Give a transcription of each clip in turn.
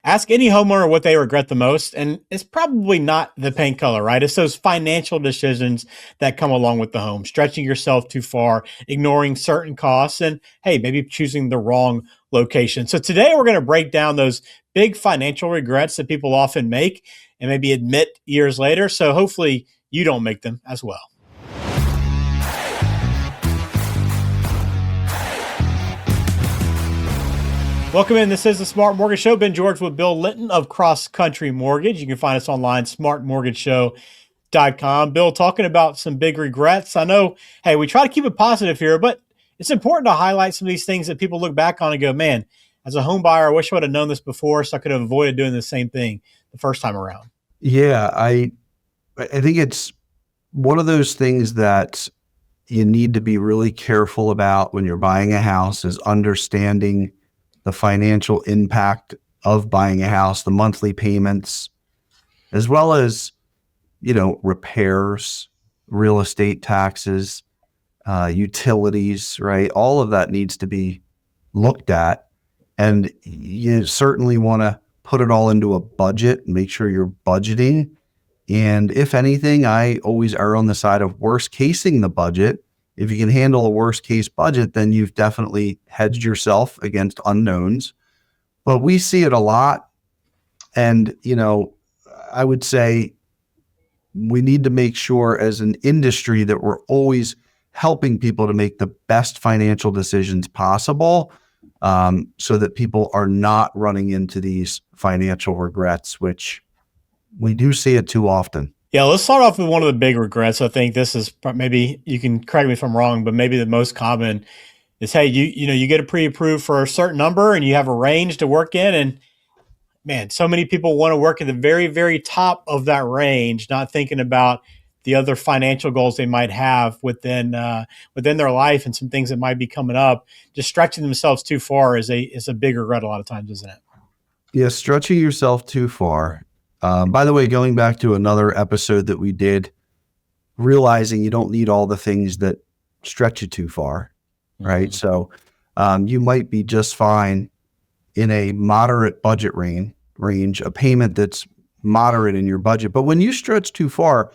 Ask any homeowner what they regret the most, and it's probably not the paint color, right? It's those financial decisions that come along with the home, stretching yourself too far, ignoring certain costs, and hey, maybe choosing the wrong location. So today we're going to break down those big financial regrets that people often make and maybe admit years later. So hopefully you don't make them as well. Welcome in. This is the Smart Mortgage Show. Ben George with Bill Linton of Cross Country Mortgage. You can find us online, smartmortgageshow.com. Bill, talking about some big regrets. I know, hey, we try to keep it positive here, but it's important to highlight some of these things that people look back on and go, man, as a home buyer, I wish I would have known this before so I could have avoided doing the same thing the first time around. Yeah, I think it's one of those things that you need to be really careful about when you're buying a house is understanding the financial impact of buying a house, the monthly payments, as well as, repairs, real estate taxes, utilities, right? All of that needs to be looked at. And you certainly want to put it all into a budget and make sure you're budgeting. And if anything, I always err on the side of worst casing the budget. If you can handle a worst case budget, then you've definitely hedged yourself against unknowns. But we see it a lot. And, I would say we need to make sure as an industry that we're always helping people to make the best financial decisions possible, so that people are not running into these financial regrets, which we do see it too often. Yeah, let's start off with one of the big regrets. I think this is maybe, you can correct me if I'm wrong, but maybe the most common is, hey, you get a pre-approved for a certain number and you have a range to work in, and man, so many people want to work at the very, very top of that range, not thinking about the other financial goals they might have within their life and some things that might be coming up. Just stretching themselves too far is a big regret a lot of times, isn't it? Yeah, stretching yourself too far. By the way, going back to another episode that we did, realizing you don't need all the things that stretch you too far, right? So you might be just fine in a moderate budget range, a payment that's moderate in your budget. But when you stretch too far,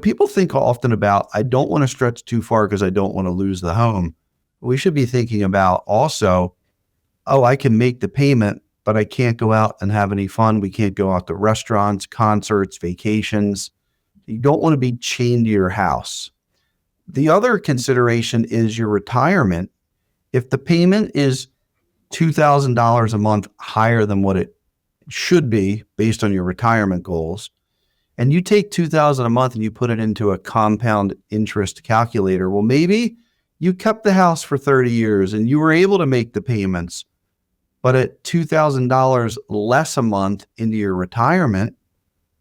people think often about, I don't want to stretch too far because I don't want to lose the home. We should be thinking about also, I can make the payment, but I can't go out and have any fun. We can't go out to restaurants, concerts, vacations. You don't want to be chained to your house. The other consideration is your retirement. If the payment is $2,000 a month higher than what it should be based on your retirement goals, and you take $2,000 a month and you put it into a compound interest calculator, well, maybe you kept the house for 30 years and you were able to make the payments, but at $2,000 less a month into your retirement,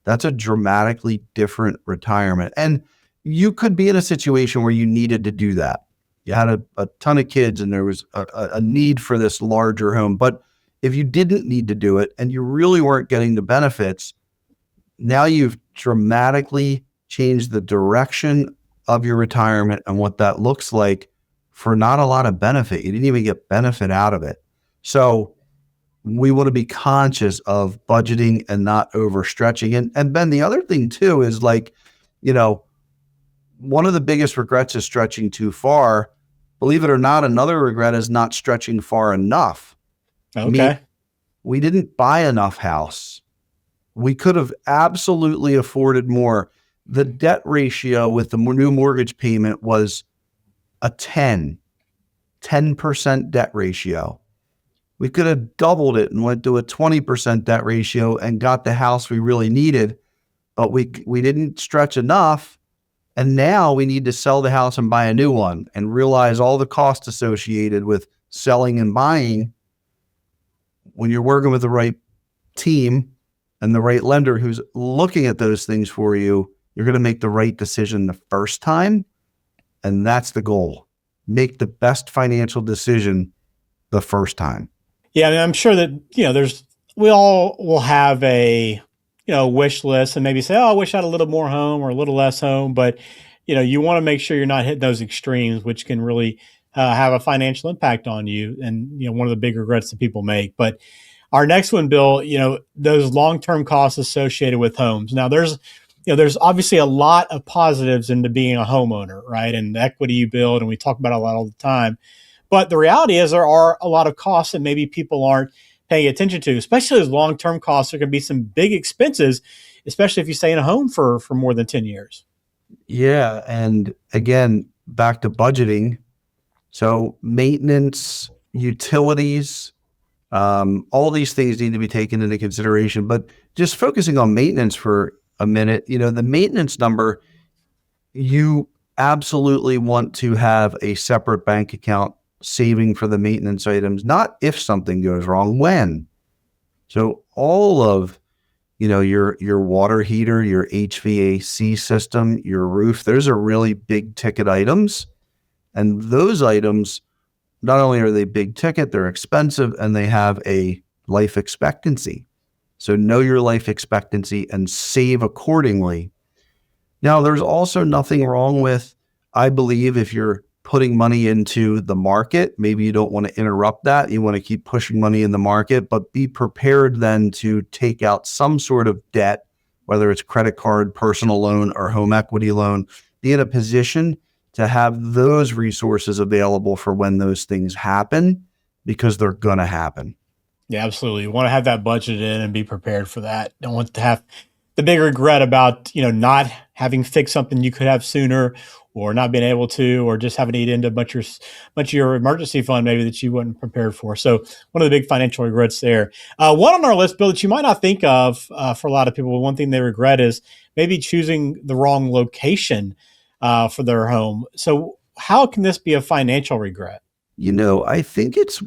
that's a dramatically different retirement. And you could be in a situation where you needed to do that. You had a ton of kids and there was a need for this larger home. But if you didn't need to do it and you really weren't getting the benefits, now you've dramatically changed the direction of your retirement and what that looks like for not a lot of benefit. You didn't even get benefit out of it. So we want to be conscious of budgeting and not overstretching. And Ben, the other thing too is one of the biggest regrets is stretching too far. Believe it or not, another regret is not stretching far enough. Okay. We didn't buy enough house. We could have absolutely afforded more. The debt ratio with the new mortgage payment was a 10% debt ratio. We could have doubled it and went to a 20% debt ratio and got the house we really needed, but we didn't stretch enough. And now we need to sell the house and buy a new one and realize all the costs associated with selling and buying. When you're working with the right team and the right lender who's looking at those things for you, you're going to make the right decision the first time. And that's the goal. Make the best financial decision the first time. Yeah, I mean, I'm sure that, we all will have a wish list and maybe say, I wish I had a little more home or a little less home. But, you want to make sure you're not hitting those extremes, which can really have a financial impact on you. And, one of the big regrets that people make. But our next one, Bill, those long-term costs associated with homes. Now there's obviously a lot of positives into being a homeowner, right? And the equity you build, and we talk about it a lot all the time. But the reality is there are a lot of costs that maybe people aren't paying attention to, especially those long-term costs. There can be some big expenses, especially if you stay in a home for more than 10 years. Yeah. And again, back to budgeting. So maintenance, utilities, all these things need to be taken into consideration. But just focusing on maintenance for a minute, the maintenance number, you absolutely want to have a separate bank account saving for the maintenance items, not if something goes wrong, when. So all of, your water heater, your HVAC system, your roof, those are really big ticket items. And those items, not only are they big ticket, they're expensive and they have a life expectancy. So know your life expectancy and save accordingly. Now, there's also nothing wrong with, I believe, if you're putting money into the market, maybe you don't want to interrupt that. You want to keep pushing money in the market, but be prepared then to take out some sort of debt, whether it's credit card, personal loan, or home equity loan. Be in a position to have those resources available for when those things happen, because they're going to happen. Yeah, absolutely. You want to have that budgeted in and be prepared for that. Don't want to have the big regret about, not having fixed something you could have sooner, or not being able to, or just having to eat into much of your emergency fund maybe that you weren't prepared for. So one of the big financial regrets there. One on our list, Bill, that you might not think of for a lot of people, one thing they regret is maybe choosing the wrong location for their home. So how can this be a financial regret? I think it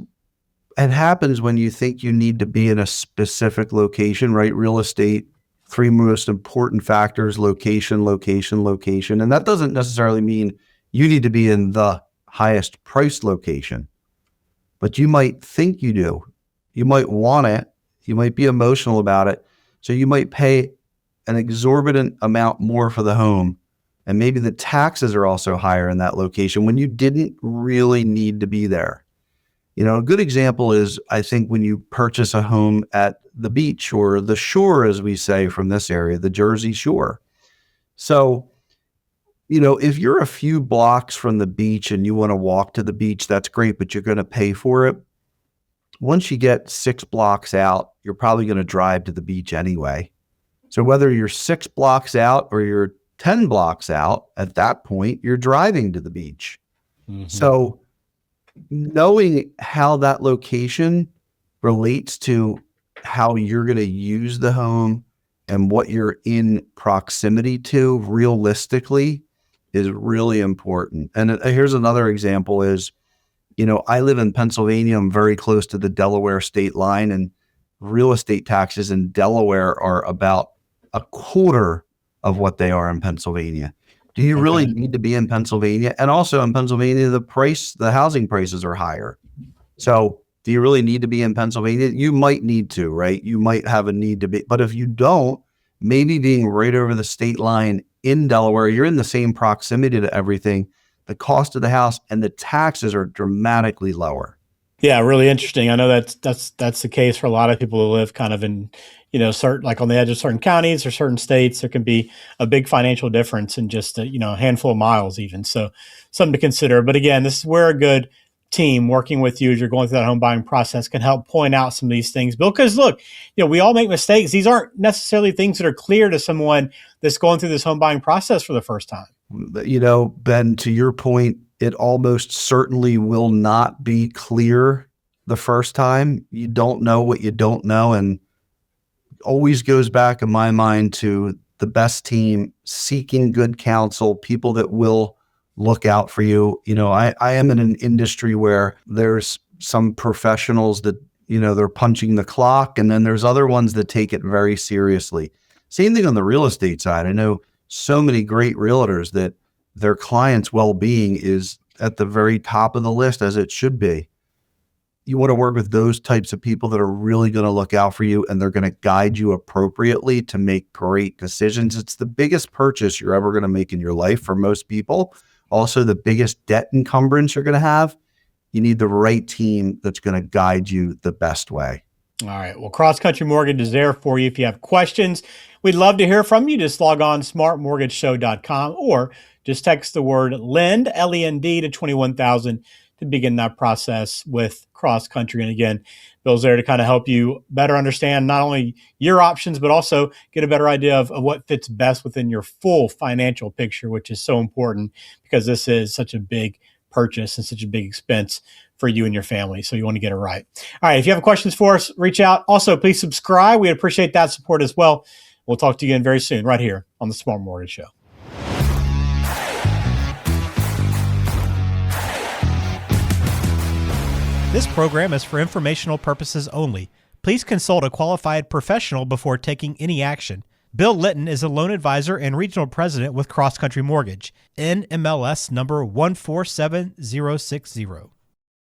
happens when you think you need to be in a specific location, right? Real estate, three most important factors: location, location, location. And that doesn't necessarily mean you need to be in the highest priced location, but you might think you do. You might want it. You might be emotional about it. So you might pay an exorbitant amount more for the home. And maybe the taxes are also higher in that location when you didn't really need to be there. A good example is, I think, when you purchase a home at the beach, or the shore, as we say from this area, the Jersey Shore. So, if you're a few blocks from the beach and you want to walk to the beach, that's great, but you're going to pay for it. Once you get 6 blocks out, you're probably going to drive to the beach anyway. So whether you're 6 blocks out or you're 10 blocks out, at that point, you're driving to the beach. Mm-hmm. So knowing how that location relates to how you're going to use the home and what you're in proximity to realistically is really important. And here's another example is, I live in Pennsylvania. I'm very close to the Delaware state line, and real estate taxes in Delaware are about a quarter of what they are in Pennsylvania. Do you really need to be in Pennsylvania? And also in Pennsylvania, the housing prices are higher. So do you really need to be in Pennsylvania? You might need to, right? You might have a need to be, but if you don't, maybe being right over the state line in Delaware, you're in the same proximity to everything. The cost of the house and the taxes are dramatically lower. Yeah, really interesting. I know that's the case for a lot of people who live kind of in, certain, like on the edge of certain counties or certain states. There can be a big financial difference in just a handful of miles even. So something to consider. But again, this is where a good team working with you as you're going through that home buying process can help point out some of these things, Bill. Because look, we all make mistakes. These aren't necessarily things that are clear to someone that's going through this home buying process for the first time. Ben, to your point, it almost certainly will not be clear the first time. You don't know what you don't know. And always goes back in my mind to the best team, seeking good counsel, people that will look out for you. I am in an industry where there's some professionals that, they're punching the clock, and then there's other ones that take it very seriously. Same thing on the real estate side. I know so many great realtors that their clients' well-being is at the very top of the list, as it should be. You want to work with those types of people that are really going to look out for you, and they're going to guide you appropriately to make great decisions. It's the biggest purchase you're ever going to make in your life for most people. Also, the biggest debt encumbrance you're going to have. You need the right team that's going to guide you the best way. All right. Well, Cross Country Mortgage is there for you if you have questions. We'd love to hear from you. Just log on smartmortgageshow.com or just text the word LEND, L-E-N-D, to 21,000 to begin that process with Cross Country. And again, Bill's there to kind of help you better understand not only your options, but also get a better idea of what fits best within your full financial picture, which is so important because this is such a big purchase and such a big expense for you and your family. So you want to get it right. All right. If you have questions for us, reach out. Also, please subscribe. We'd appreciate that support as well. We'll talk to you again very soon right here on the Smart Mortgage Show. This program is for informational purposes only. Please consult a qualified professional before taking any action. Bill Litton is a loan advisor and regional president with Cross Country Mortgage, NMLS number 147060.